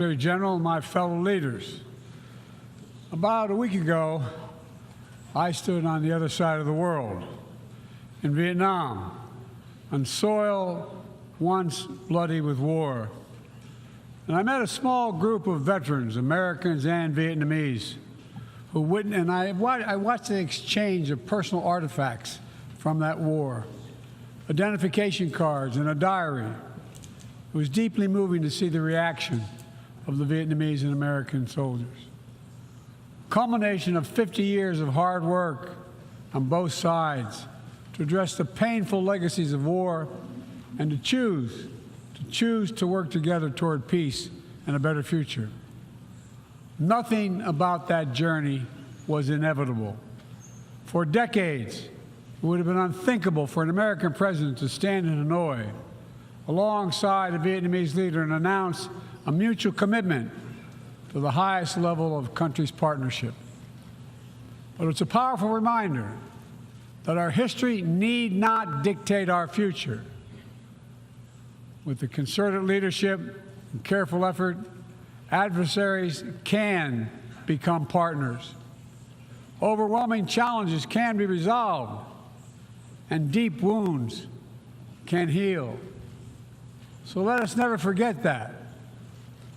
Secretary General and my fellow leaders. About a week ago, I stood on the other side of the world, in Vietnam, on soil once bloody with war. And I met a small group of veterans, Americans and Vietnamese, who witnessed, and I watched the exchange of personal artifacts from that war, identification cards and a diary. It was deeply moving to see the reaction of the Vietnamese and American soldiers. Culmination of 50 years of hard work on both sides to address the painful legacies of war and to choose to work together toward peace and a better future. Nothing about that journey was inevitable. For decades, it would have been unthinkable for an American president to stand in Hanoi alongside a Vietnamese leader and announce a mutual commitment to the highest level of country's partnership. But it's a powerful reminder that our history need not dictate our future. With the concerted leadership and careful effort, adversaries can become partners. Overwhelming challenges can be resolved, and deep wounds can heal. So let us never forget that.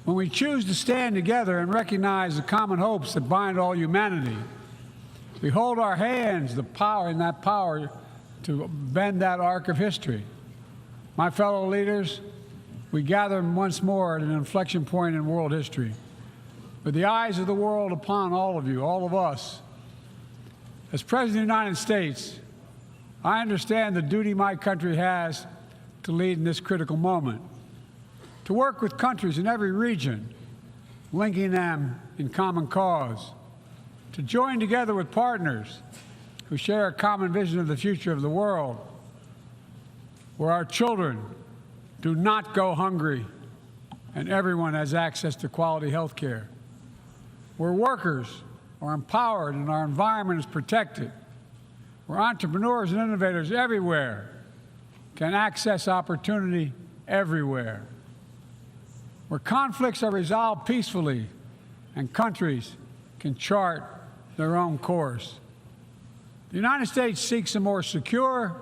When we choose to stand together and recognize the common hopes that bind all humanity, we hold our hands the power to bend that arc of history. My fellow leaders, we gather once more at an inflection point in world history, with the eyes of the world upon all of you, all of us. As President of the United States, I understand the duty my country has to lead in this critical moment, to work with countries in every region, linking them in common cause, to join together with partners who share a common vision of the future of the world, where our children do not go hungry and everyone has access to quality health care, where workers are empowered and our environment is protected, where entrepreneurs and innovators everywhere can access opportunity everywhere, where conflicts are resolved peacefully and countries can chart their own course. The United States seeks a more secure,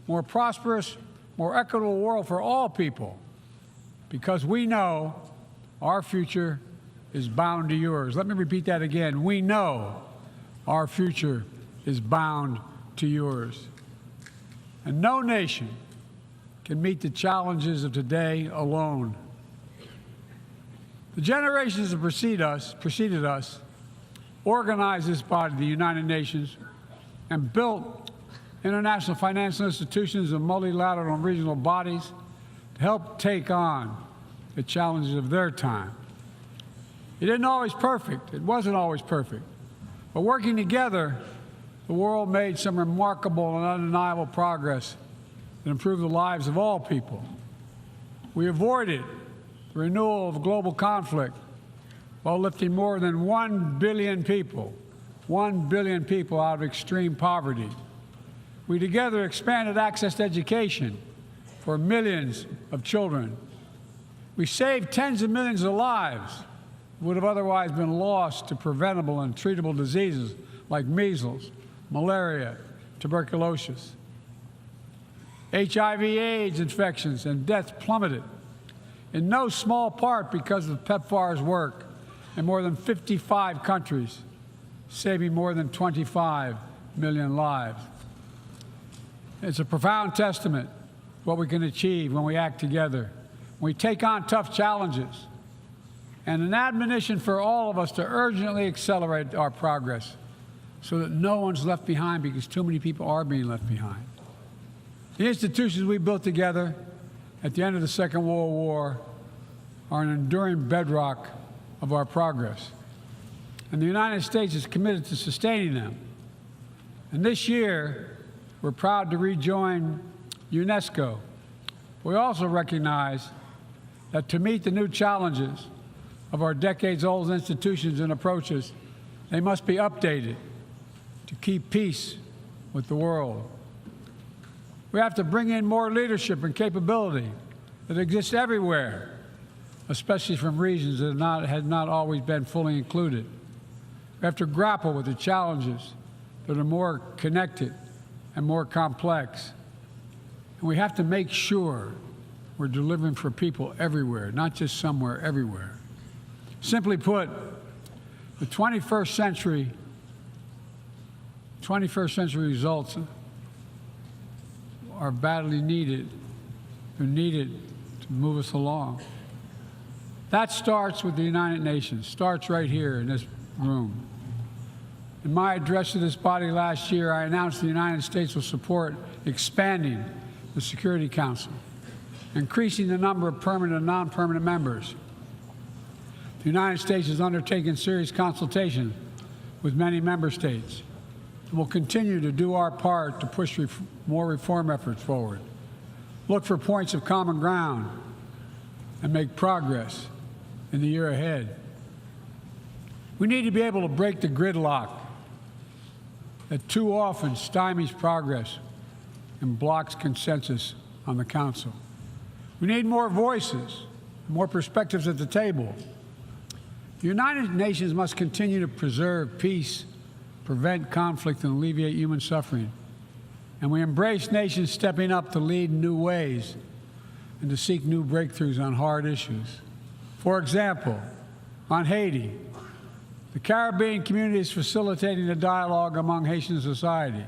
more prosperous, more equitable world for all people because we know our future is bound to yours. Let me repeat that again. We know our future is bound to yours. And no nation can meet the challenges of today alone. The generations that preceded us organized this body, the United Nations, and built international financial institutions and multilateral and regional bodies to help take on the challenges of their time. It wasn't always perfect. But working together, the world made some remarkable and undeniable progress that improved the lives of all people. We avoided the renewal of global conflict while lifting more than 1 billion people out of extreme poverty. We together expanded access to education for millions of children. We saved tens of millions of lives that would have otherwise been lost to preventable and treatable diseases like measles, malaria, tuberculosis. HIV/AIDS infections and deaths plummeted, in no small part because of PEPFAR's work in more than 55 countries, saving more than 25 million lives. It's a profound testament to what we can achieve when we act together, when we take on tough challenges, and an admonition for all of us to urgently accelerate our progress so that no one's left behind, because too many people are being left behind. The institutions we built together at the end of the Second World War are an enduring bedrock of our progress. And the United States is committed to sustaining them. And this year, we're proud to rejoin UNESCO. We also recognize that to meet the new challenges of our decades-old institutions and approaches, they must be updated to keep peace with the world. We have to bring in more leadership and capability that exists everywhere especially from regions that had not always been fully included. We have to grapple with the challenges that are more connected and more complex. And we have to make sure we're delivering for people everywhere, not just somewhere, everywhere. Simply put, the 21st century results are badly needed. They're needed to move us along. That starts with the United Nations, starts right here in this room. In my address to this body last year, I announced the United States will support expanding the Security Council, increasing the number of permanent and non-permanent members. The United States has undertaken serious consultation with many member states and will continue to do our part to push more reform efforts forward, look for points of common ground, and make progress in the year ahead. We need to be able to break the gridlock that too often stymies progress and blocks consensus on the Council. We need more voices, more perspectives at the table. The United Nations must continue to preserve peace, prevent conflict, and alleviate human suffering. And we embrace nations stepping up to lead in new ways and to seek new breakthroughs on hard issues. For example, on Haiti, the Caribbean community is facilitating a dialogue among Haitian society.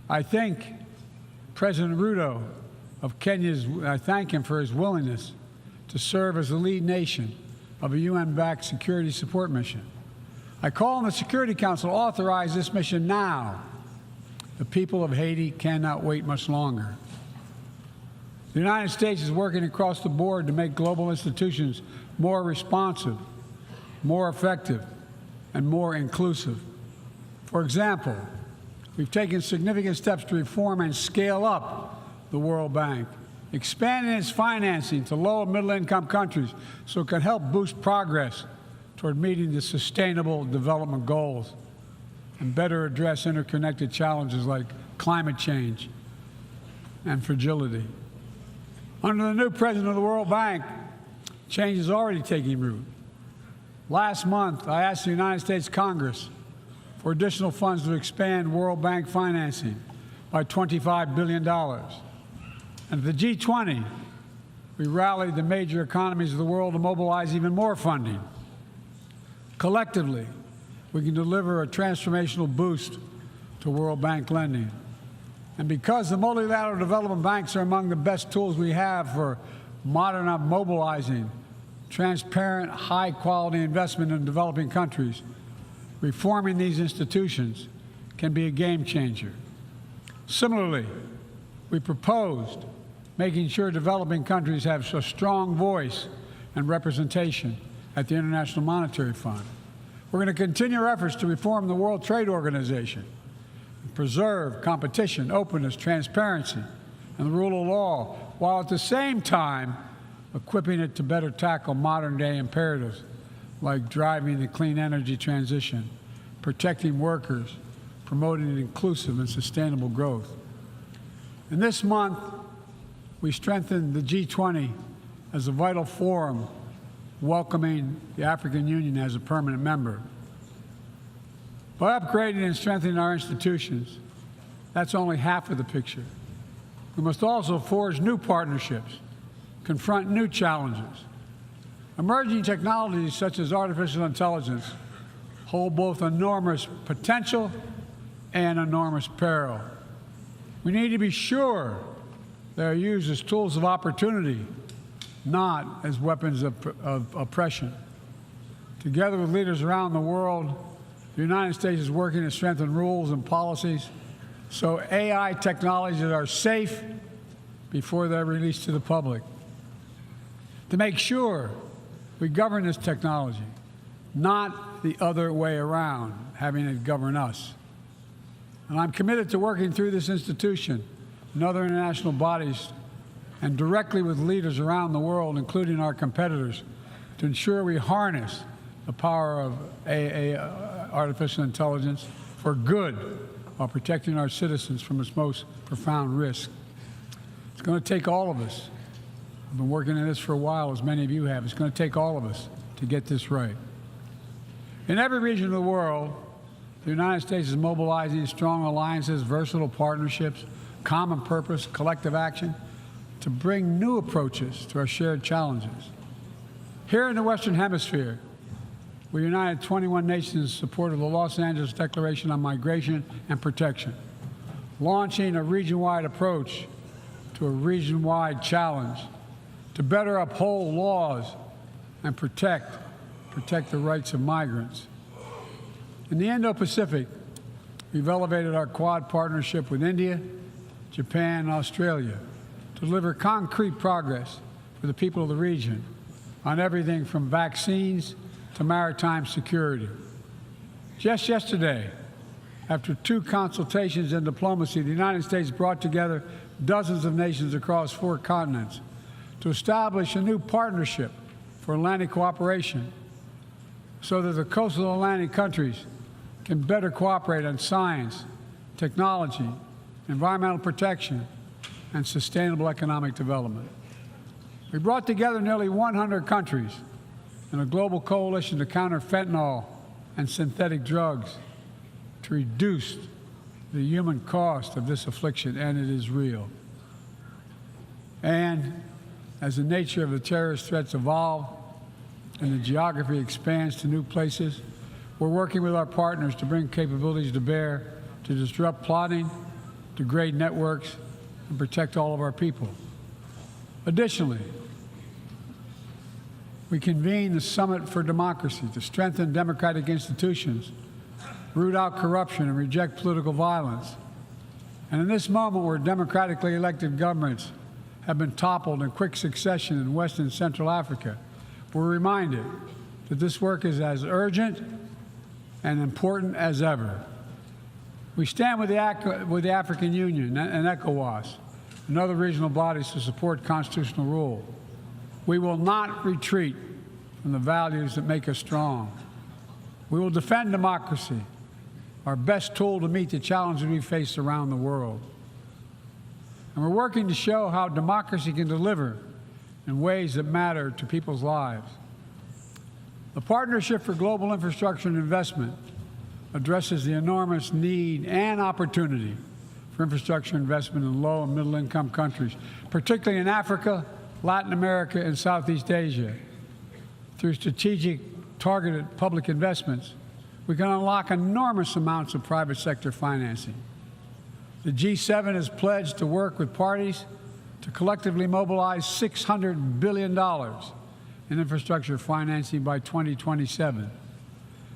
I think President Ruto of Kenya, I thank him for his willingness to serve as the lead nation of a UN-backed security support mission. I call on the Security Council to authorize this mission now. The people of Haiti cannot wait much longer. The United States is working across the board to make global institutions more responsive, more effective, and more inclusive. For example, we've taken significant steps to reform and scale up the World Bank, expanding its financing to low and middle-income countries so it can help boost progress toward meeting the Sustainable Development Goals and better address interconnected challenges like climate change and fragility. Under the new president of the World Bank, change is already taking root. Last month, I asked the United States Congress for additional funds to expand World Bank financing by $25 billion. And at the G20, we rallied the major economies of the world to mobilize even more funding. Collectively, we can deliver a transformational boost to World Bank lending. And because the multilateral development banks are among the best tools we have for mobilizing transparent, high-quality investment in developing countries, reforming these institutions can be a game changer. Similarly, we proposed making sure developing countries have a strong voice and representation at the International Monetary Fund. We're going to continue our efforts to reform the World Trade Organization, and preserve competition, openness, transparency, and the rule of law, while at the same time equipping it to better tackle modern-day imperatives like driving the clean energy transition, protecting workers, promoting inclusive and sustainable growth. And this month, we strengthened the G20 as a vital forum, welcoming the African Union as a permanent member. By upgrading and strengthening our institutions, that's only half of the picture. We must also forge new partnerships, confront new challenges. Emerging technologies such as artificial intelligence hold both enormous potential and enormous peril. We need to be sure they are used as tools of opportunity, not as weapons of oppression. Together with leaders around the world, the United States is working to strengthen rules and policies so AI technologies are safe before they're released to the public. To make sure we govern this technology, not the other way around, having it govern us. And I'm committed to working through this institution and other international bodies and directly with leaders around the world, including our competitors, to ensure we harness the power of artificial intelligence for good while protecting our citizens from its most profound risk. It's going to take all of us. I've been working on this for a while, as many of you have. It's going to take all of us to get this right. In every region of the world, the United States is mobilizing strong alliances, versatile partnerships, common purpose, collective action to bring new approaches to our shared challenges. Here in the Western Hemisphere, we united 21 nations in support of the Los Angeles Declaration on Migration and Protection, launching a region-wide approach to a region-wide challenge to better uphold laws and protect the rights of migrants. In the Indo-Pacific, we've elevated our Quad partnership with India, Japan, and Australia to deliver concrete progress for the people of the region on everything from vaccines to maritime security. Just yesterday, after 2 consultations in diplomacy, the United States brought together dozens of nations across 4 continents to establish a new partnership for Atlantic cooperation so that the coastal Atlantic countries can better cooperate on science, technology, environmental protection, and sustainable economic development. We brought together nearly 100 countries in a global coalition to counter fentanyl and synthetic drugs to reduce the human cost of this affliction, and it is real. And as the nature of the terrorist threats evolve and the geography expands to new places, we're working with our partners to bring capabilities to bear to disrupt plotting, degrade networks, and protect all of our people. Additionally, we convened the Summit for Democracy to strengthen democratic institutions, root out corruption, and reject political violence. And in this moment where democratically elected governments have been toppled in quick succession in West and Central Africa, we're reminded that this work is as urgent and important as ever. We stand with the African Union and ECOWAS and other regional bodies to support constitutional rule. We will not retreat from the values that make us strong. We will defend democracy, our best tool to meet the challenges we face around the world. And we're working to show how democracy can deliver in ways that matter to people's lives. The Partnership for Global Infrastructure and Investment addresses the enormous need and opportunity for infrastructure investment in low and middle-income countries, particularly in Africa, Latin America, and Southeast Asia. Through strategic, targeted public investments, we can unlock enormous amounts of private sector financing. The G7 has pledged to work with parties to collectively mobilize $600 billion in infrastructure financing by 2027.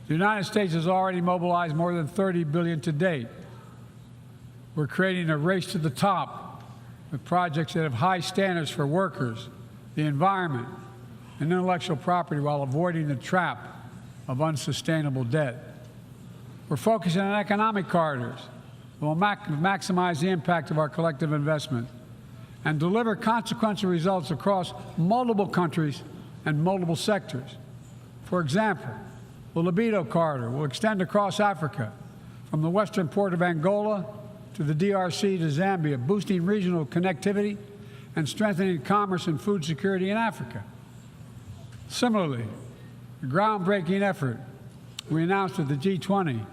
The United States has already mobilized more than $30 billion to date. We're creating a race to the top with projects that have high standards for workers, the environment, and intellectual property while avoiding the trap of unsustainable debt. We're focusing on economic corridors that will maximize the impact of our collective investment and deliver consequential results across multiple countries and multiple sectors. For example, the Libido Corridor will extend across Africa from the western port of Angola to the DRC to Zambia, boosting regional connectivity and strengthening commerce and food security in Africa. Similarly, the groundbreaking effort we announced at the G20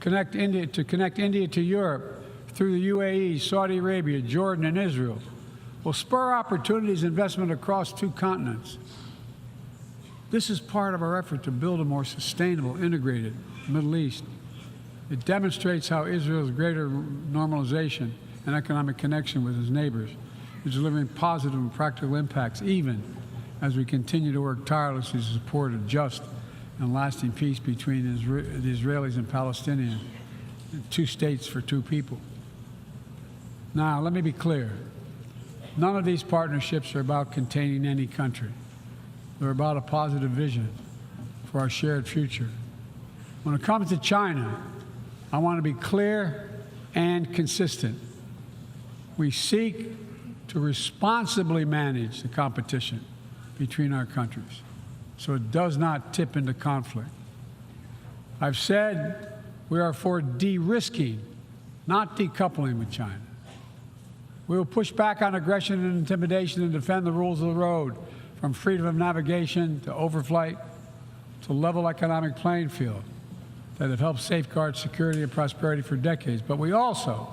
to connect India to Europe through the UAE, Saudi Arabia, Jordan, and Israel will spur opportunities and investment across 2 continents. This is part of our effort to build a more sustainable, integrated Middle East. It demonstrates how Israel's greater normalization and economic connection with its neighbors is delivering positive and practical impacts, even as we continue to work tirelessly to support a just and lasting peace between the Israelis and Palestinians, 2 states for 2 people. Now, let me be clear. None of these partnerships are about containing any country. They're about a positive vision for our shared future. When it comes to China, I want to be clear and consistent. We seek to responsibly manage the competition between our countries so it does not tip into conflict. I've said we are for de-risking, not decoupling with China. We will push back on aggression and intimidation and defend the rules of the road, from freedom of navigation to overflight to level economic playing field that have helped safeguard security and prosperity for decades. But we also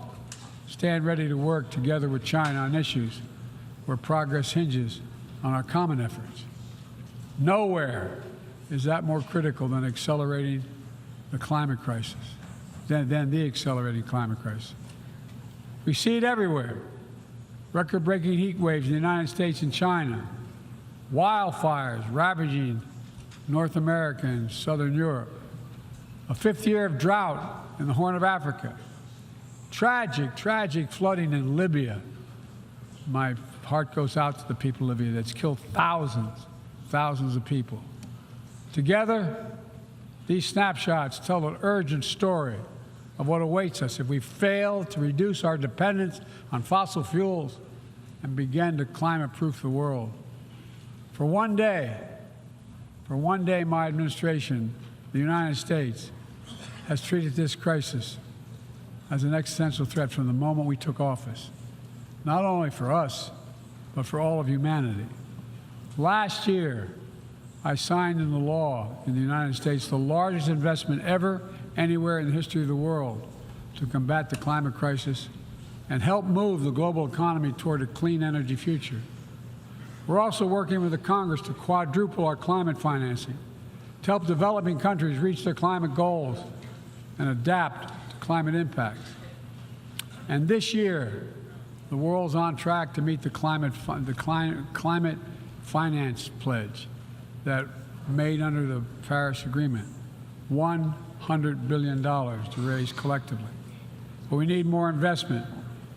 stand ready to work together with China on issues where progress hinges on our common efforts. Nowhere is that more critical than accelerating the climate crisis, than the accelerating climate crisis. We see it everywhere. Record-breaking heat waves in the United States and China, wildfires ravaging North America and Southern Europe, a fifth year of drought in the Horn of Africa, tragic, tragic flooding in Libya. My heart goes out to the people of Libya. That's killed thousands of people. Together, these snapshots tell an urgent story of what awaits us if we fail to reduce our dependence on fossil fuels and begin to climate-proof the world. For one day, my administration, the United States, has treated this crisis as an existential threat from the moment we took office, not only for us, but for all of humanity. Last year, I signed into law in the United States the largest investment ever anywhere in the history of the world to combat the climate crisis and help move the global economy toward a clean energy future. We're also working with the Congress to quadruple our climate financing to help developing countries reach their climate goals and adapt to climate impacts. And this year, the world's on track to meet the climate finance pledge that made under the Paris Agreement, $100 billion to raise collectively. But we need more investment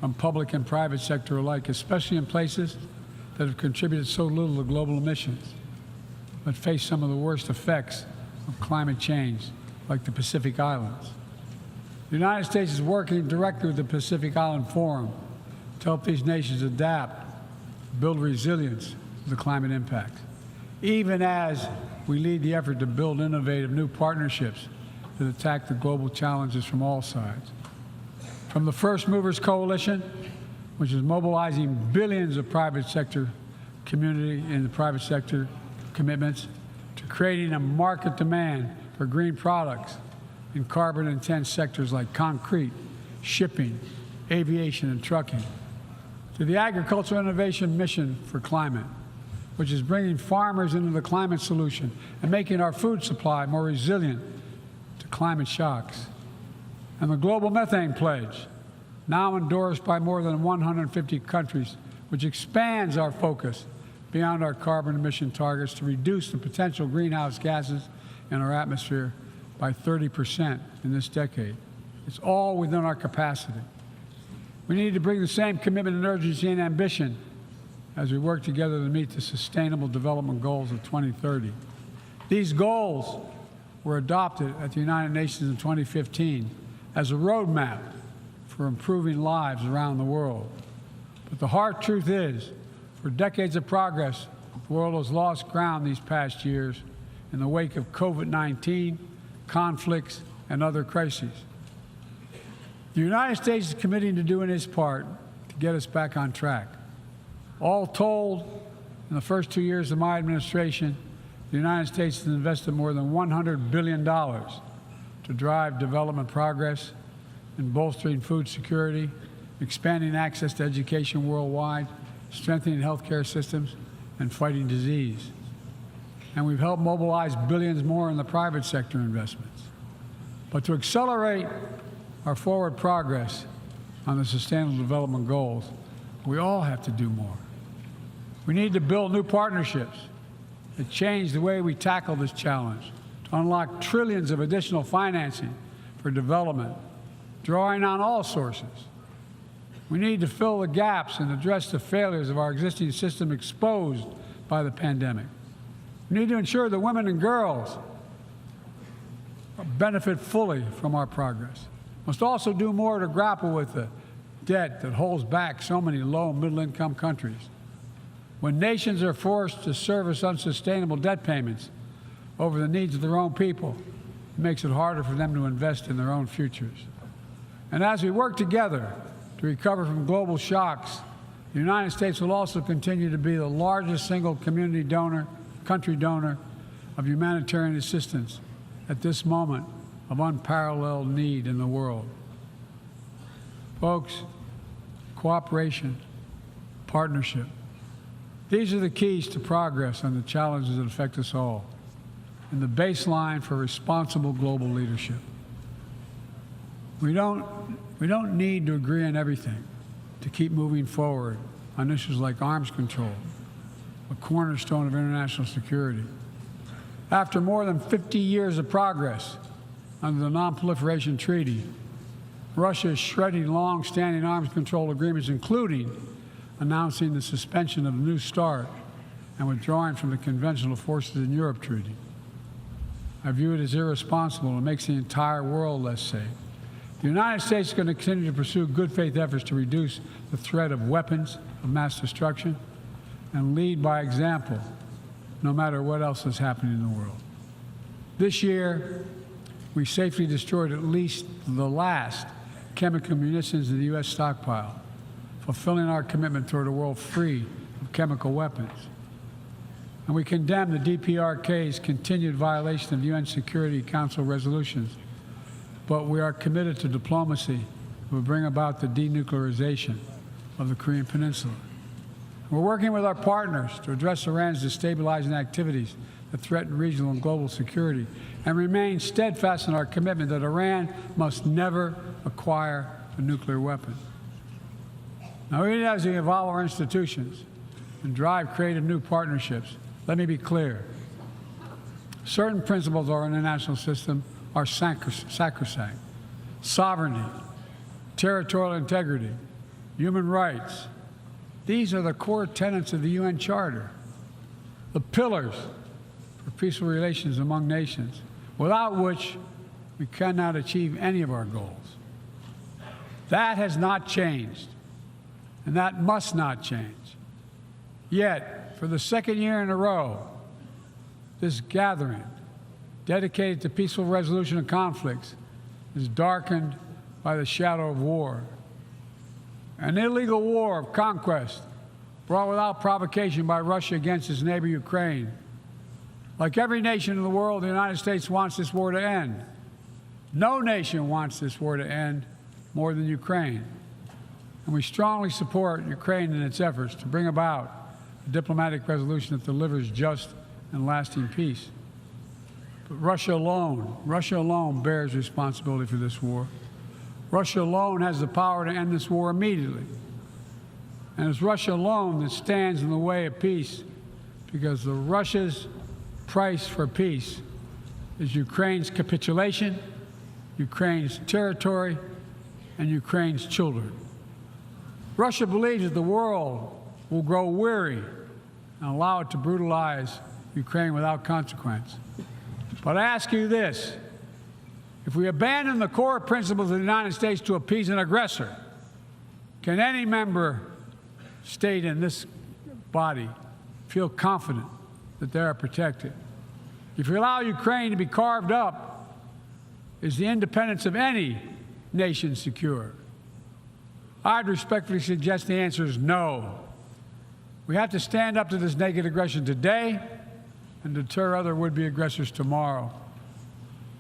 from public and private sector alike, especially in places that have contributed so little to global emissions, but face some of the worst effects of climate change, like the Pacific Islands. The United States is working directly with the Pacific Island Forum to help these nations adapt, build resilience to the climate impacts, even as we lead the effort to build innovative new partnerships that attack the global challenges from all sides. From the First Movers Coalition, which is mobilizing billions of private sector community and the private sector commitments, to creating a market demand for green products in carbon-intense sectors like concrete, shipping, aviation, and trucking, to the Agricultural Innovation Mission for Climate, which is bringing farmers into the climate solution and making our food supply more resilient to climate shocks, and the Global Methane Pledge, now endorsed by more than 150 countries, which expands our focus beyond our carbon emission targets to reduce the potential greenhouse gases in our atmosphere by 30% in this decade. It's all within our capacity. We need to bring the same commitment and urgency and ambition as we work together to meet the Sustainable Development Goals of 2030. These goals were adopted at the United Nations in 2015 as a roadmap for improving lives around the world. But the hard truth is, for decades of progress, the world has lost ground these past years in the wake of COVID-19, conflicts, and other crises. The United States is committing to doing its part to get us back on track. All told, in the first 2 years of my administration, the United States has invested more than $100 billion to drive development progress in bolstering food security, expanding access to education worldwide, strengthening healthcare systems, and fighting disease. And we've helped mobilize billions more in the private sector investments. But to accelerate our forward progress on the Sustainable Development Goals, we all have to do more. We need to build new partnerships that change the way we tackle this challenge, to unlock trillions of additional financing for development, drawing on all sources. We need to fill the gaps and address the failures of our existing system exposed by the pandemic. We need to ensure that women and girls benefit fully from our progress. We must also do more to grapple with the debt that holds back so many low and middle-income countries. When nations are forced to service unsustainable debt payments over the needs of their own people, it makes it harder for them to invest in their own futures. And as we work together to to recover from global shocks, the United States will also continue to be the largest single country donor of humanitarian assistance at this moment of unparalleled need in the world. Folks, cooperation, partnership, these are the keys to progress on the challenges that affect us all, and the baseline for responsible global leadership. We don't need to agree on everything to keep moving forward on issues like arms control, a cornerstone of international security. After more than 50 years of progress under the non-proliferation treaty, Russia is shredding long-standing arms control agreements, including announcing the suspension of the New START and withdrawing from the Conventional Forces in Europe treaty. I view it as irresponsible and makes the entire world less safe. The United States is going to continue to pursue good faith efforts to reduce the threat of weapons of mass destruction and lead by example, no matter what else is happening in the world. This year, we safely destroyed at least the last chemical munitions in the U.S. stockpile, fulfilling our commitment toward a world free of chemical weapons. And we condemn the DPRK's continued violation of UN Security Council resolutions, but we are committed to diplomacy that will bring about the denuclearization of the Korean Peninsula. We're working with our partners to address Iran's destabilizing activities that threaten regional and global security, and remain steadfast in our commitment that Iran must never acquire a nuclear weapon. Now, even as we evolve our institutions and drive creative new partnerships, let me be clear. Certain principles of our international system are sacrosanct. Sovereignty, territorial integrity, human rights. These are the core tenets of the UN Charter, the pillars for peaceful relations among nations, without which we cannot achieve any of our goals. That has not changed, and that must not change. Yet, for the second year in a row, this gathering, dedicated to peaceful resolution of conflicts, is darkened by the shadow of war. An illegal war of conquest brought without provocation by Russia against its neighbor Ukraine. Like every nation in the world, the United States wants this war to end. No nation wants this war to end more than Ukraine. And we strongly support Ukraine in its efforts to bring about a diplomatic resolution that delivers just and lasting peace. But Russia alone bears responsibility for this war. Russia alone has the power to end this war immediately. And it's Russia alone that stands in the way of peace, because Russia's price for peace is Ukraine's capitulation, Ukraine's territory, and Ukraine's children. Russia believes that the world will grow weary and allow it to brutalize Ukraine without consequence. But I ask you this: if we abandon the core principles of the United States to appease an aggressor, can any member state in this body feel confident that they are protected? If we allow Ukraine to be carved up, is the independence of any nation secure? I'd respectfully suggest the answer is no. We have to stand up to this naked aggression today and deter other would-be aggressors tomorrow.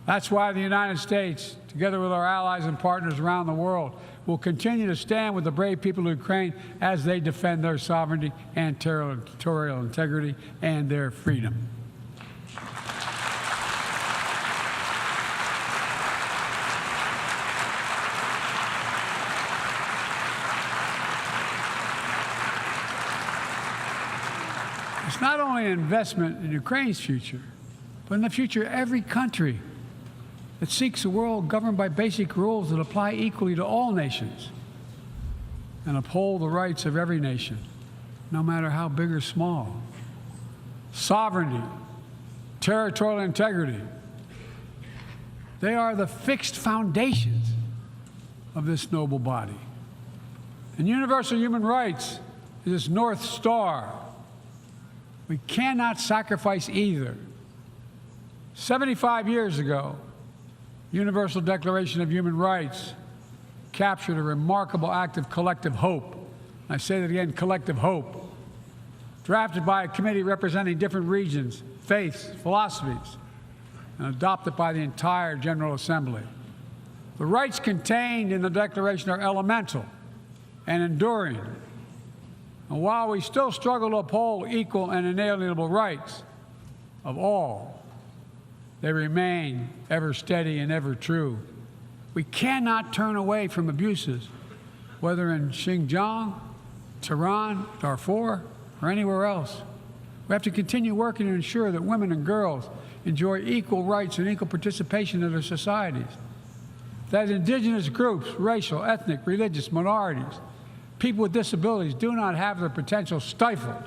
That's why the United States, together with our allies and partners around the world, will continue to stand with the brave people of Ukraine as they defend their sovereignty and territorial integrity and their freedom. It's not only an investment in Ukraine's future, but in the future of every country that seeks a world governed by basic rules that apply equally to all nations and uphold the rights of every nation, no matter how big or small. Sovereignty, territorial integrity, they are the fixed foundations of this noble body. And universal human rights is its North Star. We cannot sacrifice either. 75 years ago, Universal Declaration of Human Rights captured a remarkable act of collective hope. I say that again, collective hope. Drafted by a committee representing different regions, faiths, philosophies, and adopted by the entire General Assembly. The rights contained in the Declaration are elemental and enduring. And while we still struggle to uphold equal and inalienable rights of all, they remain ever steady and ever true. We cannot turn away from abuses, whether in Xinjiang, Tehran, Darfur, or anywhere else. We have to continue working to ensure that women and girls enjoy equal rights and equal participation in their societies, that indigenous groups, racial, ethnic, religious minorities, people with disabilities do not have their potential stifled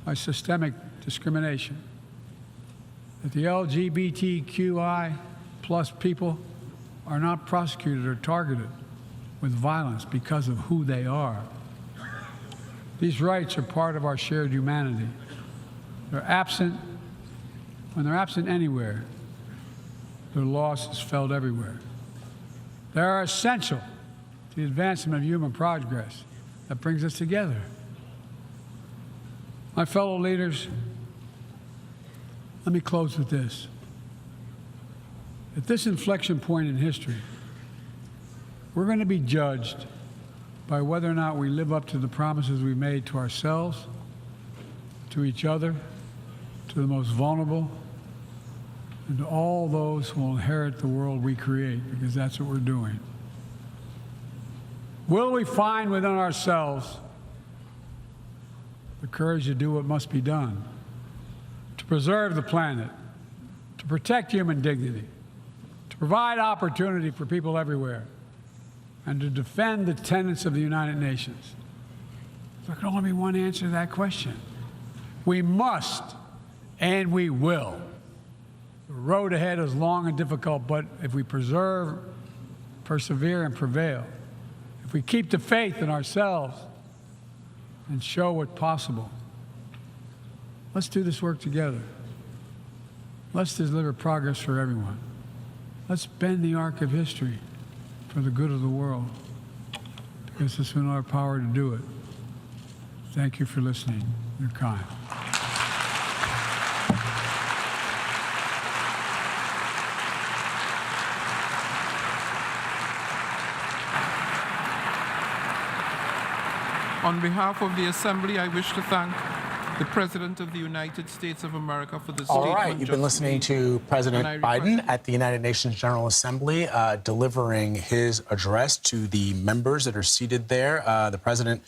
by systemic discrimination, that the LGBTQI plus people are not prosecuted or targeted with violence because of who they are. These rights are part of our shared humanity. They're absent. When they're absent anywhere, their loss is felt everywhere. They are essential to the advancement of human progress that brings us together. My fellow leaders, let me close with this. At this inflection point in history, we're going to be judged by whether or not we live up to the promises we made to ourselves, to each other, to the most vulnerable, and to all those who will inherit the world we create, because that's what we're doing. Will we find within ourselves the courage to do what must be done, to preserve the planet, to protect human dignity, to provide opportunity for people everywhere, and to defend the tenets of the United Nations? There can only be one answer to that question. We must, and we will. The road ahead is long and difficult, but if we persevere and prevail, if we keep the faith in ourselves and show what's possible, let's do this work together. Let's deliver progress for everyone. Let's bend the arc of history for the good of the world, because it's in our power to do it. Thank you for listening. You're kind. On behalf of the Assembly, I wish to thank the President of the United States of America for the statement. All right, you've been listening to President Biden at the United Nations General Assembly delivering his address to the members that are seated there. The President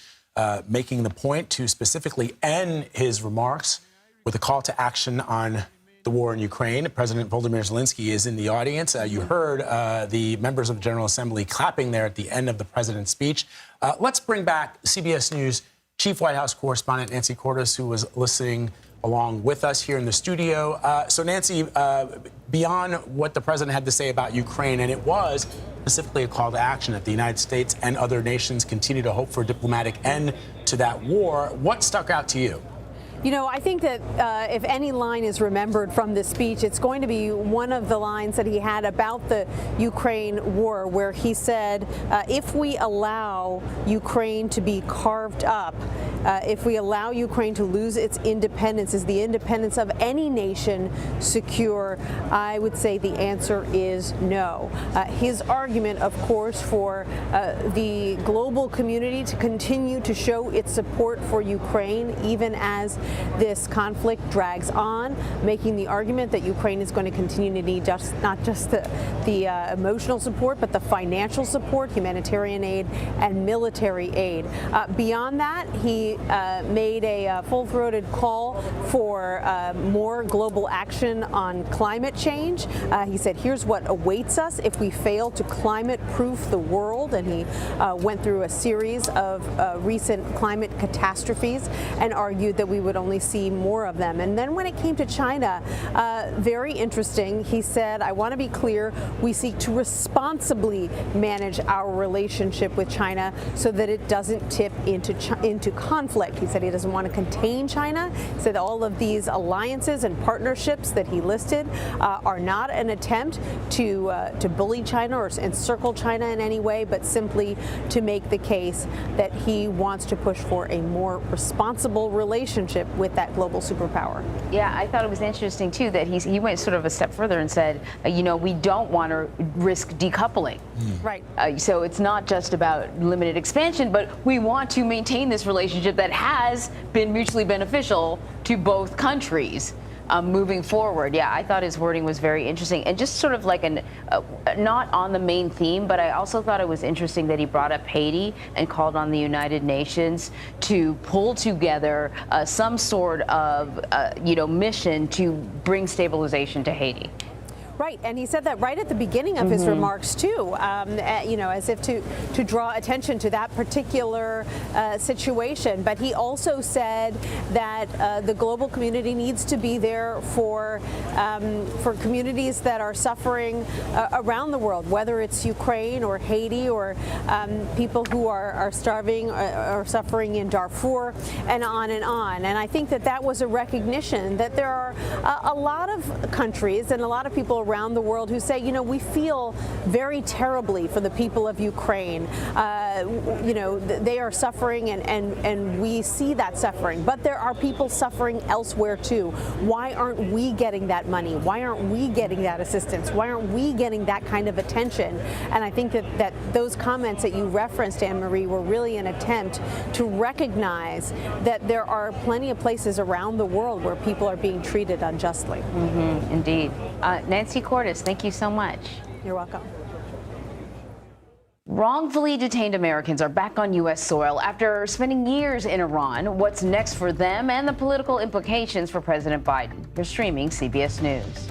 making the point to specifically end his remarks with a call to action on the war in Ukraine. President Volodymyr Zelensky is in the audience. You heard the members of the General Assembly clapping there at the end of the President's speech. Let's bring back CBS News Chief White House correspondent Nancy Cordes, who was listening along with us here in the studio. So, Nancy, beyond what the president had to say about Ukraine, and it was specifically a call to action that the United States and other nations continue to hope for a diplomatic end to that war, what stuck out to you? You know, I think that if any line is remembered from this speech, it's going to be one of the lines that he had about the Ukraine war, where he said, if we allow Ukraine to be carved up, if we allow Ukraine to lose its independence, is the independence of any nation secure? I would say the answer is no. His argument, of course, for the global community to continue to show its support for Ukraine, even as this conflict drags on, making the argument that Ukraine is going to continue to need not just the emotional support, but the financial support, humanitarian aid, and military aid. Beyond that, he made a full-throated call for more global action on climate change. He said, here's what awaits us if we fail to climate-proof the world, and he went through a series of recent climate catastrophes and argued that we would only see more of them. And then when it came to China, very interesting, he said, I want to be clear, we seek to responsibly manage our relationship with China so that it doesn't tip into conflict. conflict. He said he doesn't want to contain China. He said all of these alliances and partnerships that he listed are not an attempt to bully China or encircle China in any way, but simply to make the case that he wants to push for a more responsible relationship with that global superpower. Yeah, I thought it was interesting, too, that he went sort of a step further and said, you know, we don't want to risk decoupling. Right. So it's not just about limited expansion, but we want to maintain this relationship that has been mutually beneficial to both countries. Moving forward. Yeah, I thought his wording was very interesting and just sort of like not on the main theme, but I also thought it was interesting that he brought up Haiti and called on the United Nations to pull together some sort of, mission to bring stabilization to Haiti. Right, and he said that right at the beginning of his remarks too, as if to draw attention to that particular situation. But he also said that the global community needs to be there for communities that are suffering around the world, whether it's Ukraine or Haiti or people who are starving or suffering in Darfur, and on and on. And I think that was a recognition that there are a lot of countries and a lot of people around the world who say, we feel very terribly for the people of Ukraine. They are suffering and we see that suffering, but there are people suffering elsewhere too. Why aren't we getting that money? Why aren't we getting that assistance? Why aren't we getting that kind of attention? And I think that those comments that you referenced, Anne-Marie, were really an attempt to recognize that there are plenty of places around the world where people are being treated unjustly. Indeed. Nancy Cordes, thank you so much. You're welcome. Wrongfully detained Americans are back on U.S. soil after spending years in Iran. What's next for them and the political implications for President Biden? You're streaming CBS News.